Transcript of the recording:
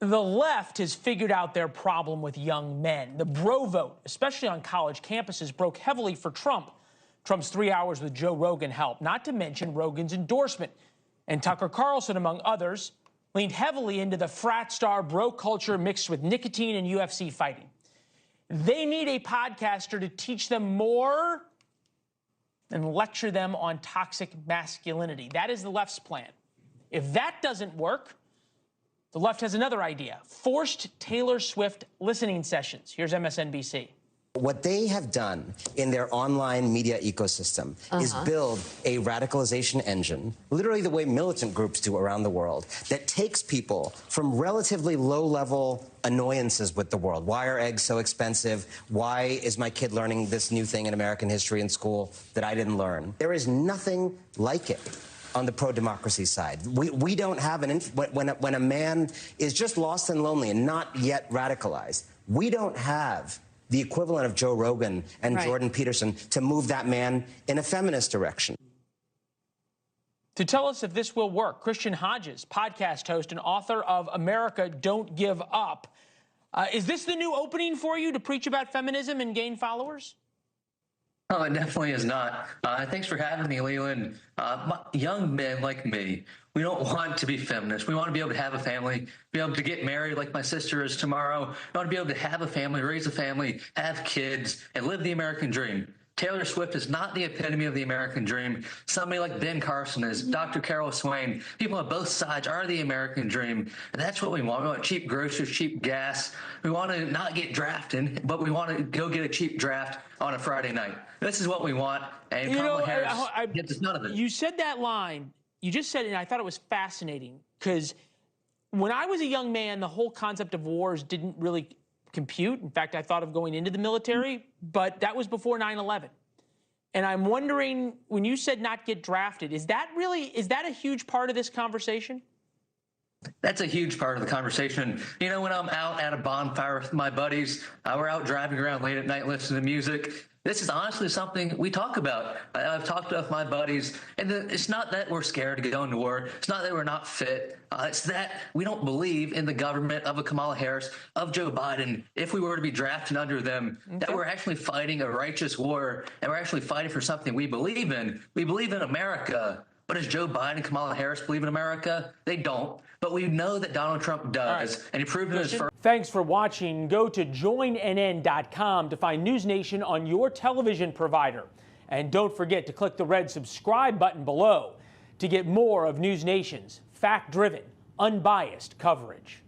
The left has figured out their problem with young men. The bro vote, especially on college campuses, broke heavily for Trump. Trump's 3 hours with Joe Rogan helped, not to mention Rogan's endorsement. And Tucker Carlson, among others, leaned heavily into the frat star bro culture mixed with nicotine and UFC fighting. They need a podcaster to teach them more and lecture them on toxic masculinity. That is the left's plan. If that doesn't work, the left has another idea: forced Taylor Swift listening sessions. Here's MSNBC. What they have done in their online media ecosystem is build a radicalization engine, literally the way militant groups do around the world, that takes people from relatively low-level annoyances with the world. Why are eggs so expensive? Why is my kid learning this new thing in American history in school that I didn't learn? There is nothing like it on the pro-democracy side. We don't have when a man is just lost and lonely and not yet radicalized, we don't have the equivalent of Joe Rogan and Jordan Peterson to move that man in a feminist direction. To tell us if this will work, Christian Hodges, podcast host and author of America Don't Give Up. Is this the new opening for you to preach about feminism and gain followers? Oh, it definitely is not. Thanks for having me, Leland. Young men like me, we don't want to be feminists. We want to be able to have a family, be able to get married like my sister is tomorrow. We want to be able to have a family, raise a family, have kids, and live the American dream. Taylor Swift is not the epitome of the American dream. Somebody like Ben Carson is, Dr. Carol Swain. People on both sides are the American dream. And that's what we want. We want cheap groceries, cheap gas. We want to not get drafted, but we want to go get a cheap draft on a Friday night. This is what we want. And Kamala Harris gets us none of it. You said that line. You just said it, and I thought it was fascinating, because when I was a young man, the whole concept of wars didn't really compute. In fact, I thought of going into the military, but that was before 9/11. And I'm wondering, when you said not get drafted, is that a huge part of this conversation? That's a huge part of the conversation. You know, when I'm out at a bonfire with my buddies, we're out driving around late at night listening to music. This is honestly something we talk about. I've talked with my buddies, and it's not that we're scared to go into war. It's not that we're not fit. It's that we don't believe in the government of a Kamala Harris, of Joe Biden. If we were to be drafted under them, that we're actually fighting a righteous war, and we're actually fighting for something we believe in. We believe in America. But does Joe Biden and Kamala Harris believe in America? They don't. But we know that Donald Trump does, and he proved it his first. Thanks for watching. Go to joinnn.com to find NewsNation on your television provider. And don't forget to click the red subscribe button below to get more of NewsNation's fact-driven, unbiased coverage.